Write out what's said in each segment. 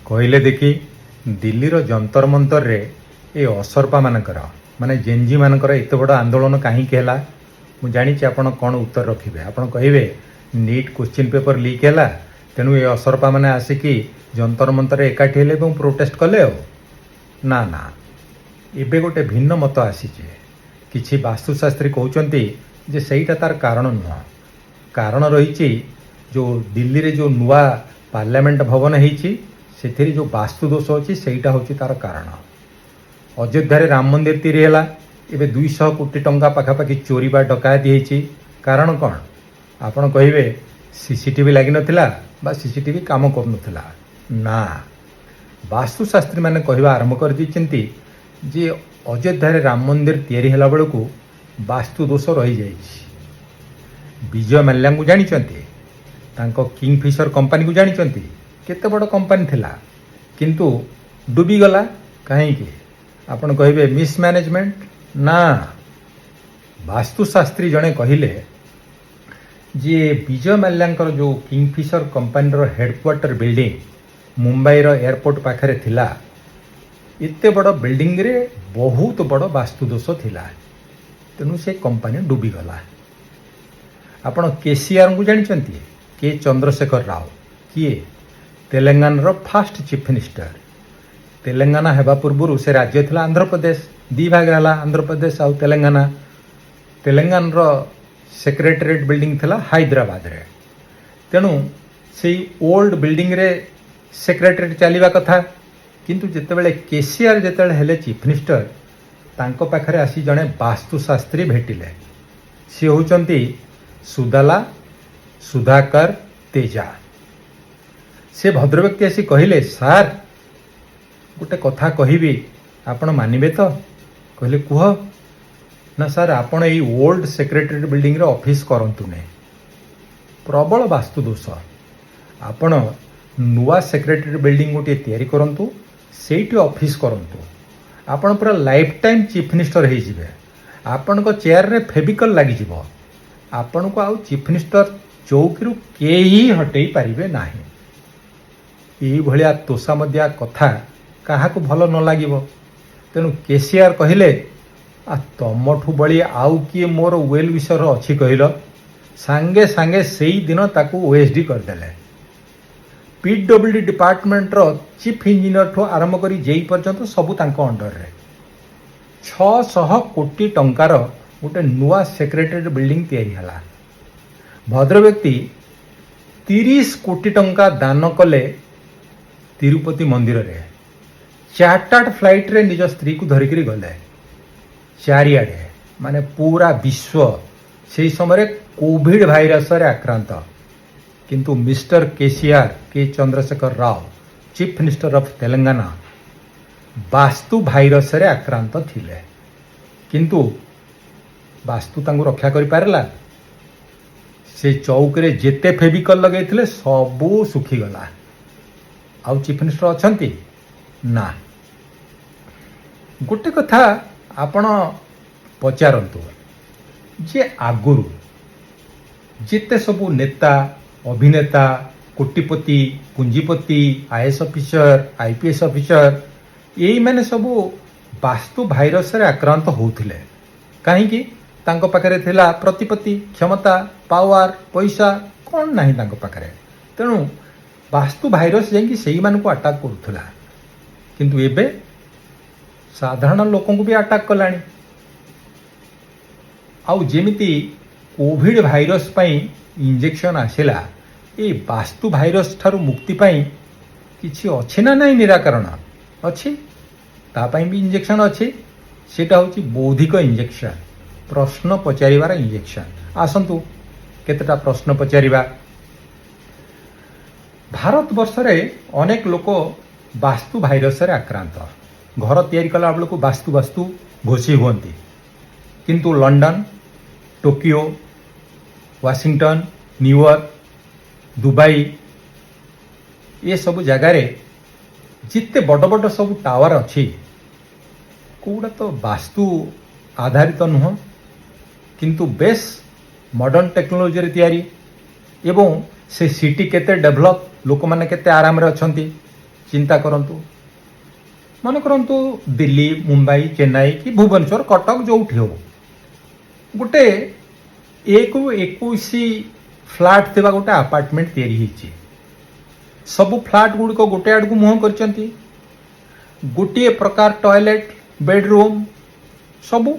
କହିଲେ ଦେଖି ଦିଲ୍ଲୀର ଯନ୍ତର ମନ୍ତରରେ ଏ ଅସରପା ମାନଙ୍କର ମାନେ ଜେନ୍ଜି ମାନଙ୍କର ଏତେ ବଡ଼ ଆନ୍ଦୋଳନ କାହିଁକି ହେଲା? ମୁଁ ଜାଣିଛି ଆପଣ କ'ଣ ଉତ୍ତର ରଖିବେ। ଆପଣ କହିବେ ନିଟ୍ କୋଶ୍ଚିନ୍ ପେପର ଲିକ୍ ହେଲା, ତେଣୁ ଏ ଅସରପା ମାନେ ଆସିକି ଯନ୍ତର ମନ୍ତରରେ ଏକାଠି ହେଲେ ଏବଂ ପ୍ରୋଟେଷ୍ଟ କଲେ। ଆଉ ନା ନା, ଏବେ ଗୋଟେ ଭିନ୍ନ ମତ ଆସିଛି। କିଛି ବାସ୍ତୁଶାସ୍ତ୍ରୀ କହୁଛନ୍ତି ଯେ ସେଇଟା ତାର କାରଣ ନୁହଁ। କାରଣ ରହିଛି ଯେଉଁ ଦିଲ୍ଲୀରେ ଯେଉଁ ନୂଆ ପାର୍ଲାମେଣ୍ଟ ଭବନ ହେଇଛି ସେଥିରେ ଯେଉଁ ବାସ୍ତୁ ଦୋଷ ଅଛି ସେଇଟା ହେଉଛି ତାର କାରଣ। ଅଯୋଧ୍ୟାରେ ରାମ ମନ୍ଦିର ତିଆରି ହେଲା, ଏବେ 200 କୋଟି ଟଙ୍କା ପାଖାପାଖି ଚୋରି ବା ଡକାୟତି ହେଇଛି। କାରଣ କ'ଣ? ଆପଣ କହିବେ ସିସିଟିଭି ଲାଗିନଥିଲା ବା ସିସିଟିଭି କାମ କରୁନଥିଲା। ନା, ବାସ୍ତୁଶାସ୍ତ୍ରୀମାନେ କହିବା ଆରମ୍ଭ କରିଦେଇଛନ୍ତି ଯେ ଅଯୋଧ୍ୟାରେ ରାମ ମନ୍ଦିର ତିଆରି ହେଲା ବେଳକୁ ବାସ୍ତୁ ଦୋଷ ରହିଯାଇଛି। ବିଜୟ ମାଲ୍ୟାଙ୍କୁ ଜାଣିଛନ୍ତି? ତାଙ୍କ କିଙ୍ଗଫିଶର କମ୍ପାନୀକୁ ଜାଣିଛନ୍ତି? କେତେ ବଡ଼ କମ୍ପାନୀ ଥିଲା, କିନ୍ତୁ ଡୁବିଗଲା। କାହିଁକି? ଆପଣ କହିବେ ମିସମ୍ୟାନେଜମେଣ୍ଟ। ନା, ବାସ୍ତୁଶାସ୍ତ୍ରୀ ଜଣେ କହିଲେ ଯେ ବିଜୟ ମାଲ୍ୟାଙ୍କର ଯେଉଁ କିଙ୍ଗଫିଶର କମ୍ପାନୀର ହେଡ଼କ୍ୱାର୍ଟର ବିଲ୍ଡିଂ ମୁମ୍ବାଇର ଏୟାରପୋର୍ଟ ପାଖରେ ଥିଲା, ଏତେ ବଡ଼ ବିଲ୍ଡିଂରେ ବହୁତ ବଡ଼ ବାସ୍ତୁ ଦୋଷ ଥିଲା, ତେଣୁ ସେ କମ୍ପାନୀ ଡୁବିଗଲା। ଆପଣ କେସିଆରଙ୍କୁ ଜାଣିଛନ୍ତି? କେ ଚନ୍ଦ୍ରଶେଖର ରାଓ କିଏ? ତେଲେଙ୍ଗାନାର ଫାଷ୍ଟ ଚିଫ୍ ମିନିଷ୍ଟର। ତେଲେଙ୍ଗାନା ହେବା ପୂର୍ବରୁ ସେ ରାଜ୍ୟ ଥିଲା ଆନ୍ଧ୍ରପ୍ରଦେଶ, ଦୁଇ ଭାଗ ହେଲା ଆନ୍ଧ୍ରପ୍ରଦେଶ ଆଉ ତେଲେଙ୍ଗାନା। ତେଲେଙ୍ଗାନାର ସେକ୍ରେଟାରିଏଟ୍ ବିଲ୍ଡିଂ ଥିଲା ହାଇଦ୍ରାବାଦରେ, ତେଣୁ ସେଇ ଓଲ୍ଡ ବିଲ୍ଡିଂରେ ସେକ୍ରେଟାରିଏଟ୍ ଚାଲିବା କଥା। କିନ୍ତୁ ଯେତେବେଳେ କେସିଆର ଯେତେବେଳେ ହେଲେ ଚିଫ୍ ମିନିଷ୍ଟର, ତାଙ୍କ ପାଖରେ ଆସି ଜଣେ ବାସ୍ତୁଶାସ୍ତ୍ରୀ ଭେଟିଲେ। ସିଏ ହେଉଛନ୍ତି ସୁଧାକର ତେଜା। ସେ ଭଦ୍ରବ୍ୟକ୍ତି ଆସି କହିଲେ, ସାର୍ ଗୋଟେ କଥା କହିବି, ଆପଣ ମାନିବେ ତ? କହିଲେ କୁହ। ନା ସାର୍, ଆପଣ ଏଇ ଓଲ୍ଡ ସେକ୍ରେଟାରିଏଟ୍ ବିଲ୍ଡିଂରେ ଅଫିସ୍ କରନ୍ତୁ ନାହିଁ, ପ୍ରବଳ ବାସ୍ତୁ ଦୋଷ। ଆପଣ ନୂଆ ସେକ୍ରେଟାରିଏଟ୍ ବିଲ୍ଡିଂ ଗୋଟିଏ ତିଆରି କରନ୍ତୁ, ସେଇଠି ଅଫିସ୍ କରନ୍ତୁ। ଆପଣ ପୁରା ଲାଇଫ୍ ଟାଇମ୍ ଚିଫ୍ ମିନିଷ୍ଟର ହେଇଯିବେ। ଆପଣଙ୍କ ଚେୟାରରେ ଫେଭିକଲ୍ ଲାଗିଯିବ। ଆପଣଙ୍କୁ ଆଉ ଚିଫ୍ ମିନିଷ୍ଟର ଚୌକିରୁ କେହି ହଟେଇ ପାରିବେ ନାହିଁ। ଏଇଭଳିଆ ତୋଷାମଦିଆ କଥା କାହାକୁ ଭଲ ନ ଲାଗିବ। ତେଣୁ କେସିଆର କହିଲେ, ତମଠୁ ବଳି ଆଉ କିଏ ମୋର ୱେଲ୍ ୱିଶର ଅଛି କହିଲ? ସାଙ୍ଗେ ସାଙ୍ଗେ ସେଇ ଦିନ ତାକୁ OSD କରିଦେଲେ। PWD ଡିପାର୍ଟମେଣ୍ଟର ଚିଫ୍ ଇଞ୍ଜିନିୟରଠୁ ଆରମ୍ଭ କରି ଜେଇ ପର୍ଯ୍ୟନ୍ତ ସବୁ ତାଙ୍କ ଅଣ୍ଡରରେ। 600 କୋଟି ଟଙ୍କାର ଗୋଟେ ନୂଆ ସେକ୍ରେଟାରିଏଟ୍ ବିଲ୍ଡିଂ ତିଆରି ହେଲା। ଭଦ୍ରବ୍ୟକ୍ତି 30 କୋଟି ଟଙ୍କା ଦାନ କଲେ ତିରୁପତି ମନ୍ଦିରରେ। ଚାର୍ଟାର୍ଡ ଫ୍ଲାଇଟ୍ରେ ନିଜ ସ୍ତ୍ରୀକୁ ଧରିକିରି ଗଲେ ଚାରିଆଡ଼େ, ମାନେ ପୁରା ବିଶ୍ୱ ସେହି ସମୟରେ କୋଭିଡ ଭାଇରସରେ ଆକ୍ରାନ୍ତ। କିନ୍ତୁ mister KCR, K Chandrashekar Rao, chief minister of Telangana, ବାସ୍ତୁ ଭାଇରସରେ ଆକ୍ରାନ୍ତ ଥିଲେ। କିନ୍ତୁ ବାସ୍ତୁ ତାଙ୍କୁ ରକ୍ଷା କରିପାରିଲା? ସେ ଚୌକରେ ଯେତେ ଫେଭିକଲ୍ ଲଗେଇଥିଲେ ସବୁ ଶୁଖିଗଲା। ଆଉ ଚିଫ୍ ମିନିଷ୍ଟର ଅଛନ୍ତି? ନା। ଗୋଟେ କଥା ଆପଣ ପଚାରନ୍ତୁ ଯେ ଆଗରୁ ଯେତେ ସବୁ ନେତା, ଅଭିନେତା, କୋଟିପତି, ପୁଞ୍ଜିପତି, IAS ଅଫିସର, IPS ଅଫିସର, ଏଇମାନେ ସବୁ ବାସ୍ତୁ ଭାଇରସରେ ଆକ୍ରାନ୍ତ ହେଉଥିଲେ। କାହିଁକି? ତାଙ୍କ ପାଖରେ ଥିଲା ପ୍ରତିପତ୍ତି, କ୍ଷମତା, ପାୱାର, ପଇସା କ'ଣ ନାହିଁ ତାଙ୍କ ପାଖରେ। ତେଣୁ ବାସ୍ତୁ ଭାଇରସ ଯାଇକି ସେଇମାନଙ୍କୁ ଆଟାକ୍ କରୁଥିଲା। କିନ୍ତୁ ଏବେ ସାଧାରଣ ଲୋକଙ୍କୁ ବି ଆଟାକ୍ କଲାଣି। ଆଉ ଯେମିତି କୋଭିଡ ଭାଇରସ ପାଇଁ ଇଞ୍ଜେକ୍ସନ୍ ଆସିଲା, ଏଇ ବାସ୍ତୁ ଭାଇରସ ଠାରୁ ମୁକ୍ତି ପାଇଁ କିଛି ଅଛି ନା ନାହିଁ ନିରାକରଣ? ଅଛି। ତା ପାଇଁ ବି ଇଞ୍ଜେକ୍ସନ୍ ଅଛି। ସେଇଟା ହେଉଛି ବୌଦ୍ଧିକ ଇଞ୍ଜେକ୍ସନ୍, ପ୍ରଶ୍ନ ପଚାରିବାର ଇଞ୍ଜେକ୍ସନ୍। ଆସନ୍ତୁ କେତେଟା ପ୍ରଶ୍ନ ପଚାରିବା। ଭାରତବର୍ଷରେ ଅନେକ ଲୋକ ବାସ୍ତୁ ଭାଇରସରେ ଆକ୍ରାନ୍ତ। ଘର ତିଆରି କଲା ବେଳକୁ ବାସ୍ତୁ ଘୋଷି ହୁଅନ୍ତି। କିନ୍ତୁ London, Tokyo, Washington, New York, Dubai ଏସବୁ ଜାଗାରେ ଯେତେ ବଡ଼ ବଡ଼ ସବୁ ଟାୱାର ଅଛି, କେଉଁଟା ତ ବାସ୍ତୁ ଆଧାରିତ ନୁହଁ, କିନ୍ତୁ ବେଶ୍ ମଡର୍ଣ୍ଣ ଟେକ୍ନୋଲୋଜିରେ ତିଆରି। ଏବଂ ସେ ସିଟି କେତେ ଡେଭଲପ୍, ଲୋକମାନେ କେତେ ଆରାମରେ ଅଛନ୍ତି। ଚିନ୍ତା କରନ୍ତୁ, ମନେ କରନ୍ତୁ ଦିଲ୍ଲୀ, ମୁମ୍ବାଇ, ଚେନ୍ନାଇ କି ଭୁବନେଶ୍ୱର, କଟକ ଯୋଉଠି ହଉ, ଗୋଟେ 1-21 ଫ୍ଲାଟ୍ ଥିବା ଗୋଟେ ଆପାର୍ଟମେଣ୍ଟ ତିଆରି ହେଇଛି। ସବୁ ଫ୍ଲାଟ୍ ଗୁଡ଼ିକ ଗୋଟେ ଆଡ଼କୁ ମୁହଁ କରିଛନ୍ତି, ଗୋଟିଏ ପ୍ରକାର ଟଏଲେଟ୍, ବେଡରୁମ୍ ସବୁ।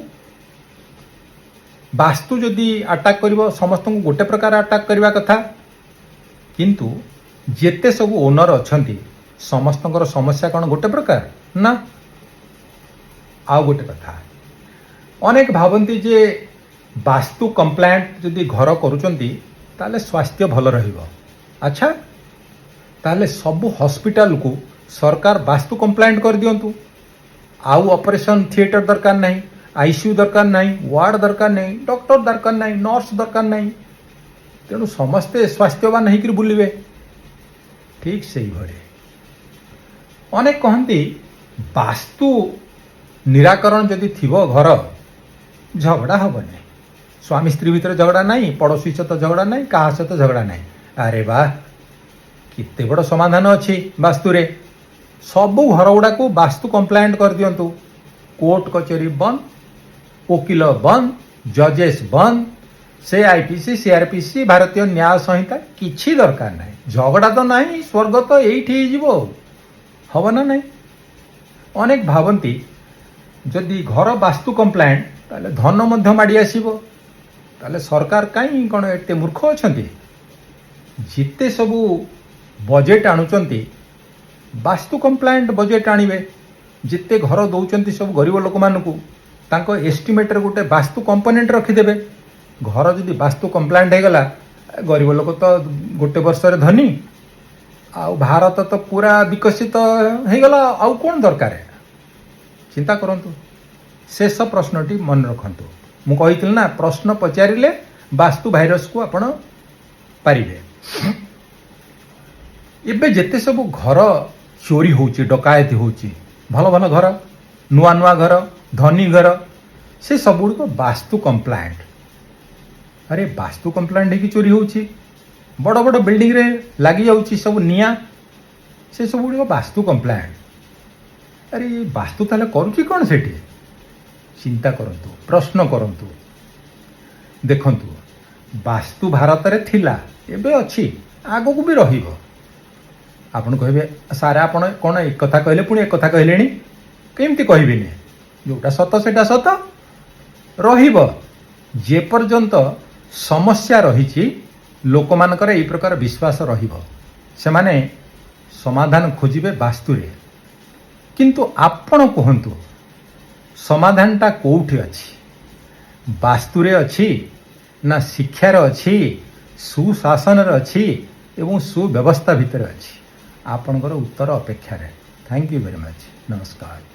ବାସ୍ତୁ ଯଦି ଆଟାକ୍ କରିବ ସମସ୍ତଙ୍କୁ ଗୋଟେ ପ୍ରକାର ଆଟାକ୍ କରିବା କଥା, କିନ୍ତୁ ଯେତେ ସବୁ ଓନର ଅଛନ୍ତି ସମସ୍ତଙ୍କର ସମସ୍ୟା କ'ଣ ଗୋଟେ ପ୍ରକାର ନା? ଆଉ ଗୋଟେ କଥା, ଅନେକ ଭାବନ୍ତି ଯେ ବାସ୍ତୁ କମ୍ପ୍ଲାଏଣ୍ଟ ଯଦି ଘର କରୁଛନ୍ତି ତାହେଲେ ସ୍ୱାସ୍ଥ୍ୟ ଭଲ ରହିବ। ଆଚ୍ଛା, ତାହେଲେ ସବୁ ହସ୍ପିଟାଲକୁ ସରକାର ବାସ୍ତୁ କମ୍ପ୍ଲାଏଣ୍ଟ କରିଦିଅନ୍ତୁ। ଆଉ ଅପରେସନ୍ ଥିଏଟର ଦରକାର ନାହିଁ, ଆଇସିୟୁ ଦରକାର ନାହିଁ, ୱାର୍ଡ ଦରକାର ନାହିଁ, ଡକ୍ଟର ଦରକାର ନାହିଁ, ନର୍ସ ଦରକାର ନାହିଁ। ତେଣୁ ସମସ୍ତେ ସ୍ୱାସ୍ଥ୍ୟବାନ ହେଇକରି ବୁଲିବେ। ଠିକ୍ ସେଇଭଳି ଅନେକ କହନ୍ତି ବାସ୍ତୁ ନିରାକରଣ ଯଦି ଥିବ ଘର, ଝଗଡ଼ା ହବନି। ସ୍ୱାମୀ ସ୍ତ୍ରୀ ଭିତରେ ଝଗଡ଼ା ନାହିଁ, ପଡ଼ୋଶୀ ସହିତ ଝଗଡ଼ା ନାହିଁ, କାହା ସହିତ ଝଗଡ଼ା ନାହିଁ। ଆରେ ବା, କେତେ ବଡ଼ ସମାଧାନ ଅଛି ବାସ୍ତୁରେ। ସବୁ ଘର ଗୁଡ଼ାକୁ ବାସ୍ତୁ କମ୍ପ୍ଲାଏଣ୍ଟ କରିଦିଅନ୍ତୁ। କୋର୍ଟ କଚେରୀ ବନ୍ଦ, ଓକିଲ ବନ୍ଦ, ଜଜେସ୍ ବନ୍ଦ, ସେ ଆଇପିସି, ସିଆରପିସି, ଭାରତୀୟ ନ୍ୟାୟ ସଂହିତା କିଛି ଦରକାର ନାହିଁ। ଝଗଡ଼ା ତ ନାହିଁ, ସ୍ୱର୍ଗ ତ ଏଇଠି ହେଇଯିବ। ହବ ନା ନାହିଁ? ଅନେକ ଭାବନ୍ତି ଯଦି ଘର ବାସ୍ତୁ କମ୍ପ୍ଲାଏଣ୍ଟ ତାହେଲେ ଧନ ମଧ୍ୟ ମାଡ଼ି ଆସିବ। ତାହେଲେ ସରକାର କାହିଁ କ'ଣ ଏତେ ମୂର୍ଖ ଅଛନ୍ତି? ଯେତେ ସବୁ ବଜେଟ୍ ଆଣୁଛନ୍ତି ବାସ୍ତୁ କମ୍ପ୍ଲାଏଣ୍ଟ ବଜେଟ୍ ଆଣିବେ। ଯେତେ ଘର ଦେଉଛନ୍ତି ସବୁ ଗରିବ ଲୋକମାନଙ୍କୁ, ତାଙ୍କ ଏଷ୍ଟିମେଟ୍ରେ ଗୋଟେ ବାସ୍ତୁ କମ୍ପୋନେଣ୍ଟ ରଖିଦେବେ। ଘର ଯଦି ବାସ୍ତୁ କମ୍ପ୍ଲାଏଣ୍ଟ ହେଇଗଲା, ଗରିବ ଲୋକ ତ ଗୋଟେ ବର୍ଷରେ ଧନୀ, ଆଉ ଭାରତ ତ ପୁରା ବିକଶିତ ହେଇଗଲା। ଆଉ କ'ଣ ଦରକାର? ଚିନ୍ତା କରନ୍ତୁ। ଶେଷ ପ୍ରଶ୍ନଟି ମନେ ରଖନ୍ତୁ। ମୁଁ କହିଥିଲି ନା, ପ୍ରଶ୍ନ ପଚାରିଲେ ବାସ୍ତୁ ଭାଇରସକୁ ଆପଣ ପାରିବେ। ଏବେ ଯେତେ ସବୁ ଘର ଚୋରି ହେଉଛି, ଡକାୟତି ହେଉଛି, ଭଲ ଭଲ ଘର, ନୂଆ ନୂଆ ଘର, ଧନୀ ଘର, ସେ ସବୁଗୁଡ଼ିକ ବାସ୍ତୁ କମ୍ପ୍ଲାଏଣ୍ଟ। ଆରେ ବାସ୍ତୁ କମ୍ପ୍ଲାଏଣ୍ଟ ହେଇକି ଚୋରି ହେଉଛି। ବଡ଼ ବଡ଼ ବିଲ୍ଡିଂରେ ଲାଗିଯାଉଛି ସବୁ ନିଆଁ, ସେ ସବୁଗୁଡ଼ିକ ବାସ୍ତୁ କମ୍ପ୍ଲାଏଣ୍ଟ। ଆରେ ବାସ୍ତୁ ତାହେଲେ କରୁଛି କ'ଣ ସେଠି? ଚିନ୍ତା କରନ୍ତୁ, ପ୍ରଶ୍ନ କରନ୍ତୁ। ଦେଖନ୍ତୁ, ବାସ୍ତୁ ଭାରତରେ ଥିଲା, ଏବେ ଅଛି, ଆଗକୁ ବି ରହିବ। ଆପଣ କହିବେ, ସାର୍ ଆପଣ କ'ଣ ଏ କଥା କହିଲେ ପୁଣି ଏ କଥା କହିଲେଣି? କେମିତି କହିବିନି? ଯେଉଁଟା ସତ ସେଇଟା ସତ ରହିବ। ଯେପର୍ଯ୍ୟନ୍ତ ସମସ୍ୟା ରହିଛି, ଲୋକମାନଙ୍କର ଏହି ପ୍ରକାର ବିଶ୍ୱାସ ରହିବ। ସେମାନେ ସମାଧାନ ଖୋଜିବେ ବାସ୍ତୁରେ। କିନ୍ତୁ ଆପଣ କୁହନ୍ତୁ, ସମାଧାନଟା କେଉଁଠି ଅଛି? ବାସ୍ତୁରେ ଅଛି ନା ଶିକ୍ଷାରେ ଅଛି, ସୁଶାସନରେ ଅଛି ଏବଂ ସୁବ୍ୟବସ୍ଥା ଭିତରେ ଅଛି? ଆପଣଙ୍କର ଉତ୍ତର ଅପେକ୍ଷାରେ। Thank you very much. ନମସ୍କାର।